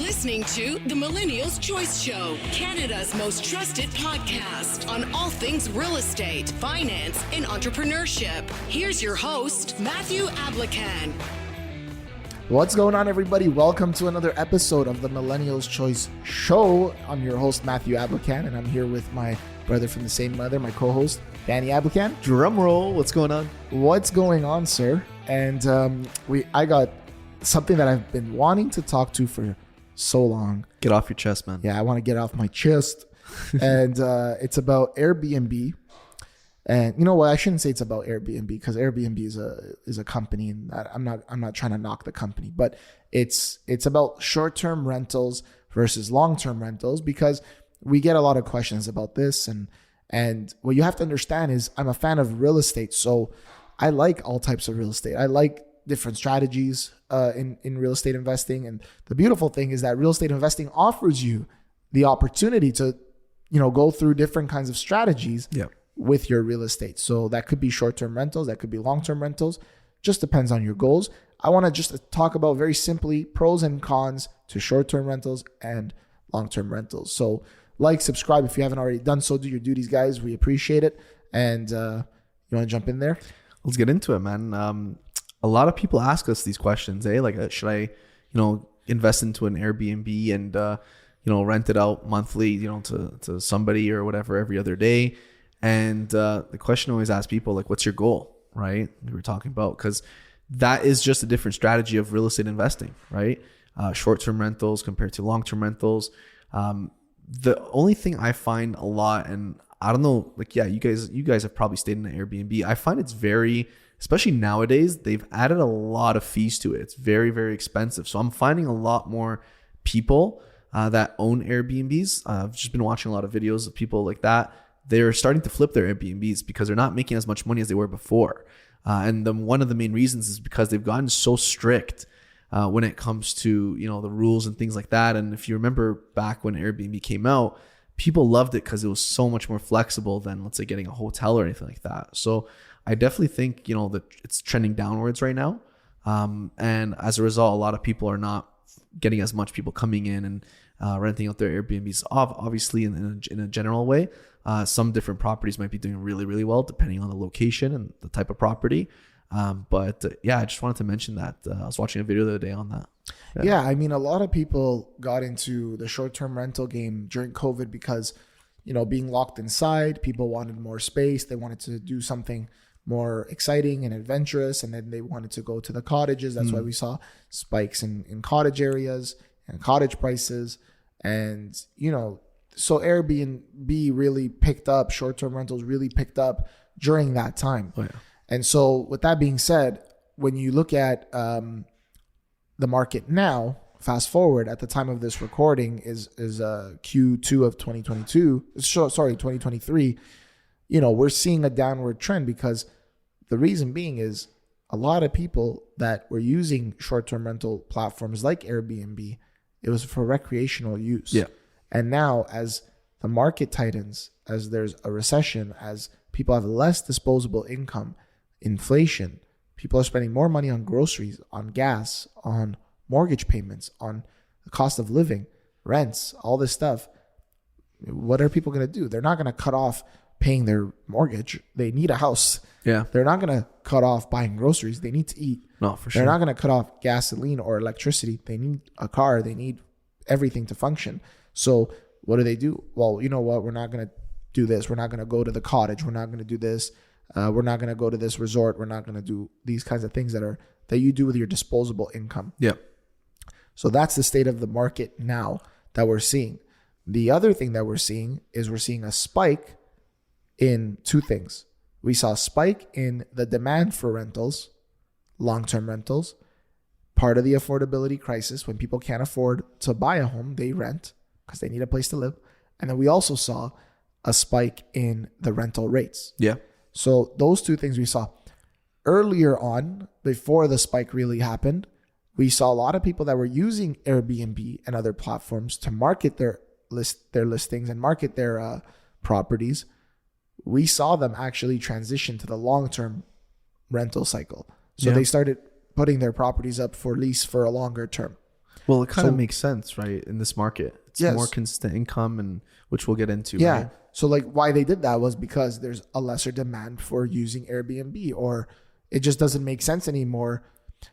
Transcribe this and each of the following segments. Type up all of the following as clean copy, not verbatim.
listening to the Millennial's Choice Show, Canada's most trusted podcast on all things real estate, finance, and entrepreneurship. Here's your host, Matthew Ablakan. What's going on, everybody? Welcome to another episode of the Millennial's Choice Show. I'm your host, Matthew Ablakan, and I'm here with my brother from the same mother, my co-host, Danny Ablakan. Drum roll. What's going on? What's going on, sir? And I got something that I've been wanting to talk to for so long. Get off your chest, man. Yeah, I want to get off my chest. And it's about Airbnb. And you know what? I shouldn't say it's about Airbnb because Airbnb is a company, and I'm not trying to knock the company, but it's about short-term rentals versus long-term rentals, because we get a lot of questions about this. And what you have to understand is I'm a fan of real estate, so I like all types of real estate. I like different strategies in real estate investing, and the beautiful thing is that real estate investing offers you the opportunity to go through different kinds of strategies. Yeah. With your real estate. So that could be short-term rentals, that could be long-term rentals, just depends on your goals. I want to just talk about very simply pros and cons to short-term rentals and long-term rentals. So subscribe if you haven't already done so. Do your duties, guys. We appreciate it. And you want to jump in there? Let's get into it, man. A lot of people ask us these questions, should I, invest into an Airbnb and, rent it out monthly, to somebody or whatever every other day. And the question always asks people, what's your goal, right? We were talking about, because that is just a different strategy of real estate investing, right? Short-term rentals compared to long-term rentals. The only thing I find a lot, and I don't know, you guys have probably stayed in an Airbnb. I find it's very, especially nowadays, they've added a lot of fees to it. It's very, very expensive. So I'm finding a lot more people that own Airbnbs. I've just been watching a lot of videos of people like that. They're starting to flip their Airbnbs because they're not making as much money as they were before. And one of the main reasons is because they've gotten so strict when it comes to, the rules and things like that. And if you remember back when Airbnb came out, people loved it because it was so much more flexible than, let's say, getting a hotel or anything like that. So I definitely think, that it's trending downwards right now. And as a result, a lot of people are not getting as much people coming in and renting out their Airbnbs. Obviously, in a general way. Some different properties might be doing really, really well depending on the location and the type of property. But I just wanted to mention that. I was watching a video the other day on that. Yeah, I mean, a lot of people got into the short-term rental game during COVID because, being locked inside, people wanted more space. They wanted to do something more exciting and adventurous, and then they wanted to go to the cottages. That's why we saw spikes in cottage areas and cottage prices. And, so Airbnb really picked up, short-term rentals really picked up during that time. Oh, yeah. And so with that being said, when you look at the market now, fast forward at the time of this recording is Q2 of 2023, we're seeing a downward trend, because the reason being is a lot of people that were using short-term rental platforms like Airbnb, it was for recreational use. Yeah. And now as the market tightens, as there's a recession, as people have less disposable income, inflation, people are spending more money on groceries, on gas, on mortgage payments, on the cost of living, rents, all this stuff. What are people going to do? They're not going to cut off paying their mortgage. They need a house. Yeah. They're not going to cut off buying groceries. They need to eat. No, for sure. They're not going to cut off gasoline or electricity. They need a car. They need everything to function. So what do? Well, you know what? We're not going to do this. We're not going to go to the cottage. We're not going to do this. We're not going to go to this resort. We're not going to do these kinds of things that you do with your disposable income. Yeah. So that's the state of the market now that we're seeing. The other thing that we're seeing is we're seeing a spike in two things. We saw a spike in the demand for rentals, long-term rentals, part of the affordability crisis. When people can't afford to buy a home, they rent because they need a place to live. And then we also saw a spike in the rental rates. Yeah. So those two things we saw. Earlier on, before the spike really happened, we saw a lot of people that were using Airbnb and other platforms to market their listings and market their properties. We saw them actually transition to the long-term rental cycle. So they started putting their properties up for lease for a longer term. Well, it kind of makes sense, right? In this market, it's more consistent income, and which we'll get into. Yeah. Right? So like why they did that was because there's a lesser demand for using Airbnb, or it just doesn't make sense anymore.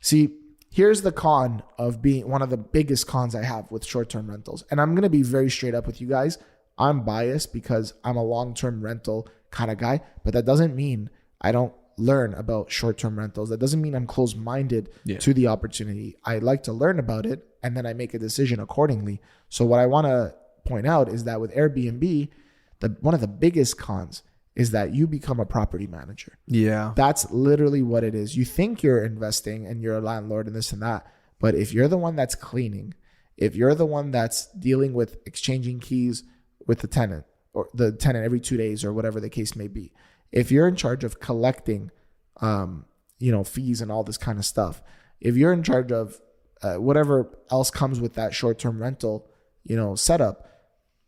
See, here's the con of being one of the biggest cons I have with short-term rentals. And I'm going to be very straight up with you guys. I'm biased because I'm a long-term rental kind of guy, but that doesn't mean I don't learn about short-term rentals. That doesn't mean I'm closed-minded to the opportunity. I like to learn about it, and then I make a decision accordingly. So what I want to point out is that with Airbnb, one of the biggest cons is that you become a property manager. Yeah. That's literally what it is. You think you're investing and you're a landlord and this and that, but if you're the one that's cleaning, if you're the one that's dealing with exchanging keys with the tenant, or the tenant every 2 days, or whatever the case may be, if you're in charge of collecting, fees and all this kind of stuff, if you're in charge of whatever else comes with that short-term rental, setup,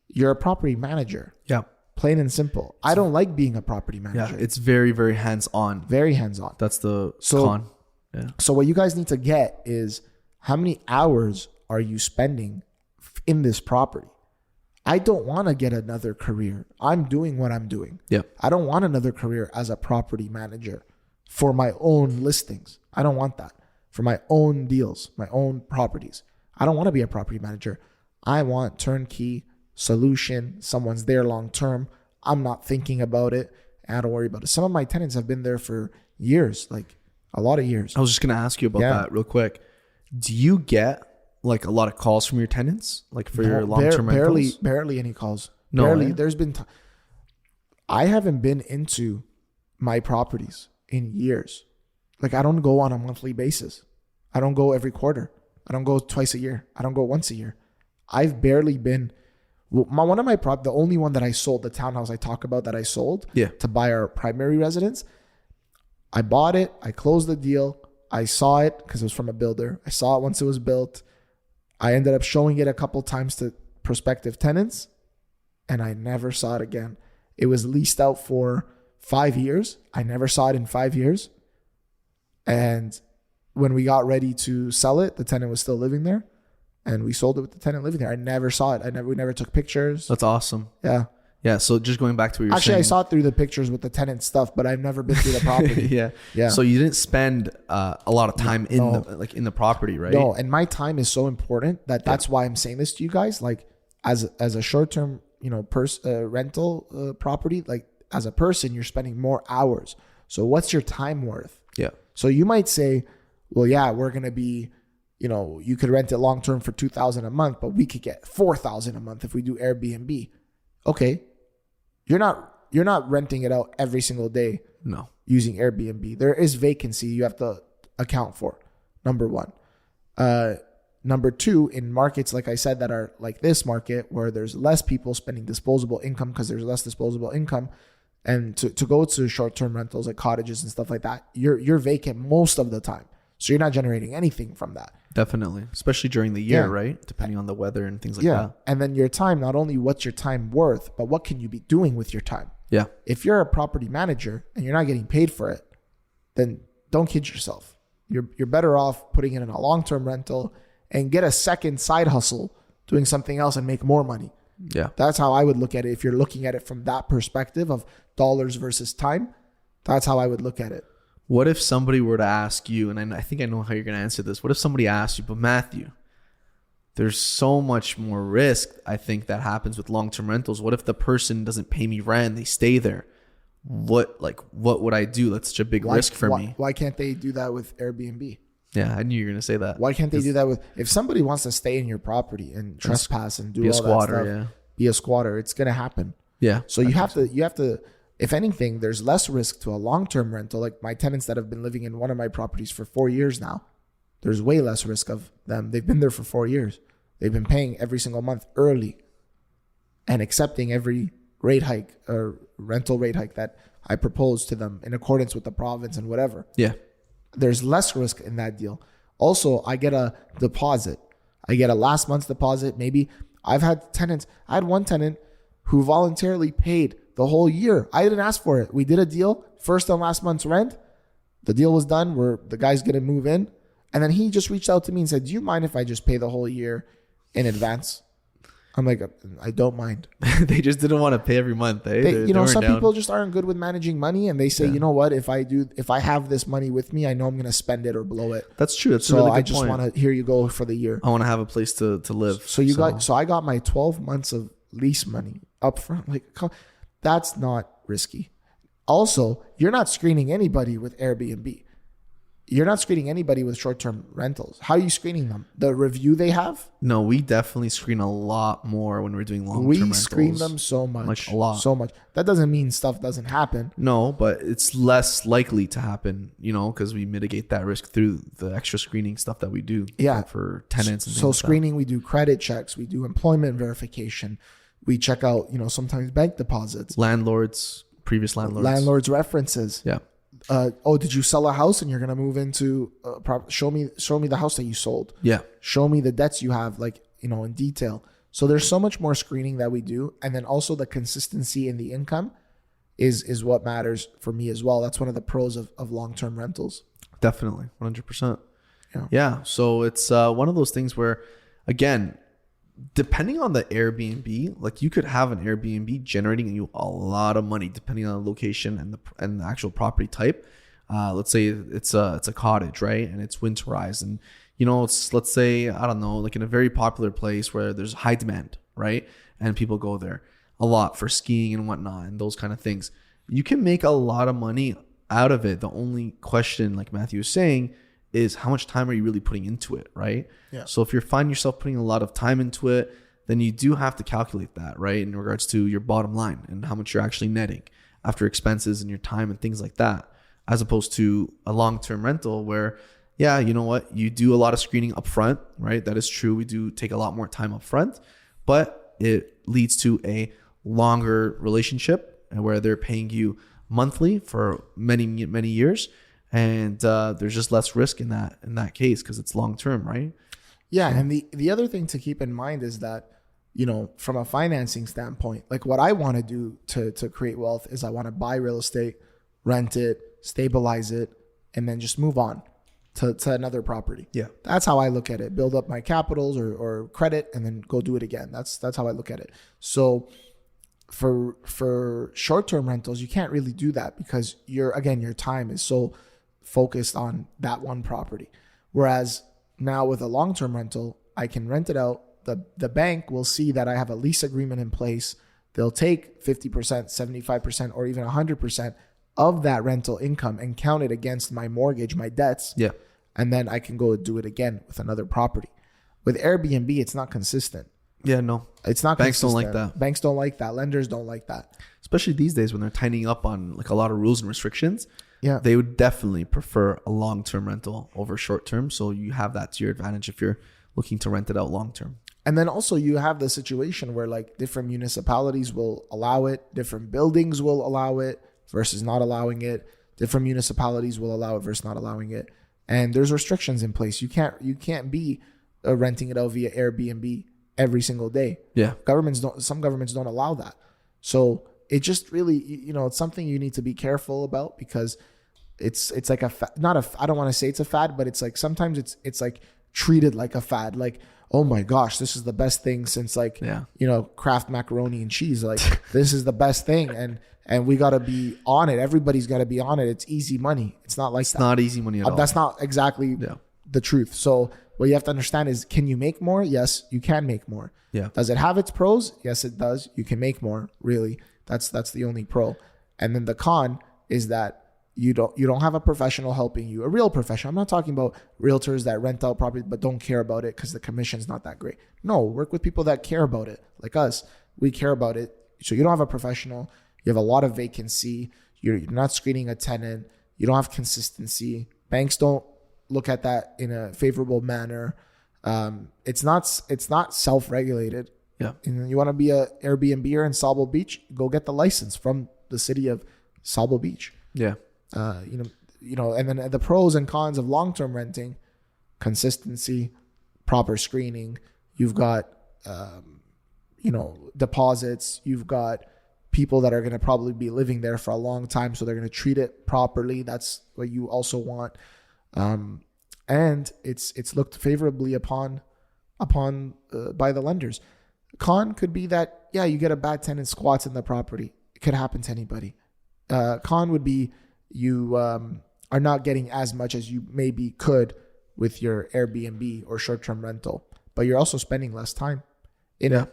you're a property manager. Yeah. Plain and simple. I don't like being a property manager. Yeah, it's very, very hands-on. Very hands-on. That's the con. Yeah. So what you guys need to get is how many hours are you spending in this property? I don't want to get another career. I'm doing what I'm doing. Yeah. I don't want another career as a property manager for my own listings. I don't want that. For my own deals, my own properties. I don't want to be a property manager. I want turnkey solution. Someone's there long term. I'm not thinking about it. I don't worry about it. Some of my tenants have been there for years, like a lot of years. I was just going to ask you about that real quick. Do you get like a lot of calls from your tenants, like for your long-term rentals? Barely any calls. No, barely. There's been. I haven't been into my properties in years. Like I don't go on a monthly basis. I don't go every quarter. I don't go twice a year. I don't go once a year. I've barely been. The only one that I sold, the townhouse I talk about that I sold to buy our primary residence. I bought it. I closed the deal. I saw it because it was from a builder. I saw it once it was built. I ended up showing it a couple times to prospective tenants, and I never saw it again. It was leased out for 5 years. I never saw it in 5 years. And when we got ready to sell it, the tenant was still living there, and we sold it with the tenant living there. I never saw it. We never took pictures. That's awesome. Yeah. Yeah. So just going back to what you're saying. Actually, I saw it through the pictures with the tenant stuff, but I've never been through the property. Yeah. So you didn't spend a lot of time in the property, right? No. And my time is so important that's why I'm saying this to you guys. Like as a short-term, rental property, like as a person, you're spending more hours. So what's your time worth? Yeah. So you might say, well, yeah, we're going to be, you could rent it long-term for $2,000 a month, but we could get $4,000 a month if we do Airbnb. Okay. You're not renting it out every single day. No. Using Airbnb. There is vacancy you have to account for. Number one. Number two, in markets, like I said, that are like this market where there's less people spending disposable income because there's less disposable income, and to go to short-term rentals like cottages and stuff like that, you're vacant most of the time. So you're not generating anything from that. Definitely. Especially during the year, right? Depending on the weather and things like that. And then your time, not only what's your time worth, but what can you be doing with your time? Yeah. If you're a property manager and you're not getting paid for it, then don't kid yourself. You're better off putting it in a long-term rental and get a second side hustle doing something else and make more money. Yeah. That's how I would look at it. If you're looking at it from that perspective of dollars versus time, that's how I would look at it. What if somebody were to ask you, and I think I know how you're going to answer this. What if somebody asked you, but Matthew, there's so much more risk, I think, that happens with long-term rentals. What if the person doesn't pay me rent? They stay there. What would I do? That's such a big risk for me. Why can't they do that with Airbnb? Yeah, I knew you were going to say that. Why can't they do that with, if somebody wants to stay in your property and trespass and do all squatter, that stuff, be a squatter, it's going to happen. Yeah. So you have to, if anything, there's less risk to a long-term rental. Like my tenants that have been living in one of my properties for 4 years now, there's way less risk of them. They've been there for 4 years. They've been paying every single month early and accepting every rate hike or rental rate hike that I propose to them in accordance with the province and whatever. Yeah. There's less risk in that deal. Also, I get a deposit. I get a last month's deposit. Maybe I had one tenant who voluntarily paid the whole year. I didn't ask for it. We did a deal, first and last month's rent. The deal was done where the guy's going to move in. And then he just reached out to me and said, do you mind if I just pay the whole year in advance? I'm like, I don't mind. They just didn't want to pay every month. Some people just aren't good with managing money, and they say, you know what, if I have this money with me, I know I'm going to spend it or blow it. That's true. That's so a really good I just point. want to, here you go for the year. I want to have a place to live. So I got my 12 months of lease money up front. Like, that's not risky. Also, you're not screening anybody with Airbnb. You're not screening anybody with short-term rentals. How are you screening them? The review they have? No, we definitely screen a lot more when we're doing long-term rentals. We screen them so much. Like a lot. So much. That doesn't mean stuff doesn't happen. No, but it's less likely to happen, because we mitigate that risk through the extra screening stuff that we do for tenants and things so like screening, we do credit checks. We do employment verification. We check out, sometimes bank deposits. Previous landlords. Landlords' references. Yeah. Did you sell a house and you're going to move into show me the house that you sold. Yeah. Show me the debts you have, in detail. So there's so much more screening that we do. And then also the consistency in the income is what matters for me as well. That's one of the pros of long-term rentals. Definitely. 100%. Yeah. Yeah. So it's one of those things where, again, depending on the Airbnb, like you could have an Airbnb generating you a lot of money depending on the location and the actual property type. Let's say it's a cottage, right? And it's winterized, and it's, let's say, I don't know, like in a very popular place where there's high demand, right? And people go there a lot for skiing and whatnot and those kind of things. You can make a lot of money out of it. The only question, like Matthew was saying, is how much time are you really putting into it, right? Yeah. So if you're finding yourself putting a lot of time into it, then you do have to calculate that, right? In regards to your bottom line and how much you're actually netting after expenses and your time and things like that, as opposed to a long-term rental where, yeah, you know what? You do a lot of screening up front, right? That is true. We do take a lot more time up front, but it leads to a longer relationship where they're paying you monthly for many, many years. And there's just less risk in that case because it's long term, right? Yeah, and the other thing to keep in mind is that, from a financing standpoint, like what I want to do to create wealth is I want to buy real estate, rent it, stabilize it, and then just move on to another property. Yeah, that's how I look at it. Build up my capitals or credit, and then go do it again. That's how I look at it. So for short-term rentals, you can't really do that because your time is so focused on that one property. Whereas now with a long-term rental, I can rent it out. The bank will see that I have a lease agreement in place. They'll take 50%, 75%, or even 100% of that rental income and count it against my mortgage, my debts. Yeah. And then I can go do it again with another property. With Airbnb, it's not consistent. Yeah, no. It's not Banks consistent. don't like that. Banks don't like that. Lenders don't like that. Especially these days when they're tightening up on like a lot of rules and restrictions. Yeah. They would definitely prefer a long-term rental over short-term. So you have that to your advantage if you're looking to rent it out long-term. And then also you have the situation where like different municipalities will allow it, different buildings will allow it versus not allowing it. Different municipalities will allow it versus not allowing it. And there's restrictions in place. You can't be renting it out via Airbnb every single day. Yeah. Some governments don't allow that. So it just really, it's something you need to be careful about because it's like I don't want to say it's a fad, but it's like sometimes it's like treated like a fad. Like, oh my gosh, this is the best thing since like, Kraft macaroni and cheese. Like this is the best thing. And we got to be on it. Everybody's got to be on it. It's easy money. It's not like it's not easy money at all. That's not exactly the truth. So what you have to understand is, can you make more? Yes, you can make more. Yeah. Does it have its pros? Yes, it does. You can make more, really. That's the only pro. And then the con is that you don't have a professional helping you, a real professional. I'm not talking about realtors that rent out property but don't care about it because the commission's not that great. No, work with people that care about it, like us. We care about it. So you don't have a professional. You have a lot of vacancy. You're not screening a tenant. You don't have consistency. Banks don't look at that in a favorable manner. It's not self-regulated. Yeah. And you want to be a Airbnb in Sable Beach, go get the license from the city of Sable Beach. Yeah. And then the pros and cons of long-term renting: consistency, proper screening. You've got, deposits. You've got people that are going to probably be living there for a long time, so they're going to treat it properly. That's what you also want. and it's looked favorably upon by the lenders. Con could be that, yeah, you get a bad tenant squats in the property. It could happen to anybody. Con would be you are not getting as much as you maybe could with your Airbnb or short-term rental, but you're also spending less time in it.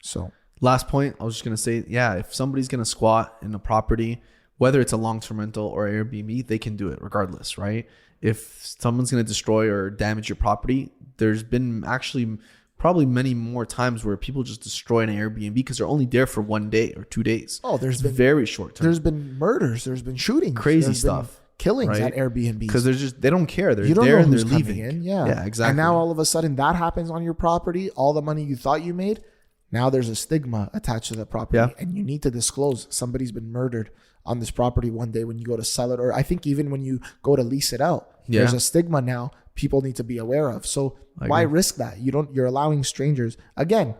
So last point, I was just going to say, yeah, if somebody's going to squat in a property, whether it's a long-term rental or Airbnb, they can do it regardless, right? If someone's going to destroy or damage your property, there's been actually probably many more times where people just destroy an Airbnb because they're only there for 1 day or 2 days. Oh, there's been very short term. There's been murders. There's been shootings. Crazy stuff. Killings right? at Airbnbs. Because they don't care. They're you don't there know and who's they're coming leaving. in. Yeah, exactly. And now all of a sudden that happens on your property. All the money you thought you made, now there's a stigma attached to the property, and you need to disclose somebody's been murdered on this property one day when you go to sell it, or I think even when you go to lease it out. There's a stigma now people need to be aware of. So why risk that? You're allowing strangers. Again,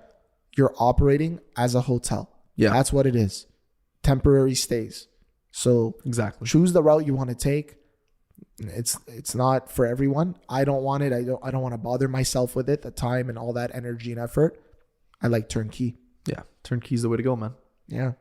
you're operating as a hotel. Yeah. That's what it is. Temporary stays. So exactly. Choose the route you want to take. It's not for everyone. I don't want it. I don't want to bother myself with it, the time and all that energy and effort. I like turnkey. Yeah. Turnkey's the way to go, man. Yeah.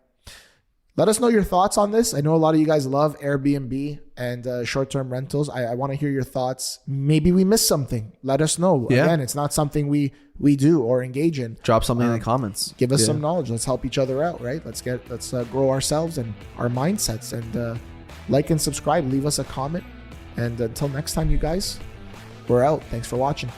Let us know your thoughts on this. I know a lot of you guys love Airbnb and short-term rentals. I want to hear your thoughts. Maybe we missed something. Let us know. Yeah. Again, it's not something we do or engage in. Drop something in the comments. Give us some knowledge. Let's help each other out, right? Let's grow ourselves and our mindsets. And like and subscribe. Leave us a comment. And until next time, you guys, we're out. Thanks for watching.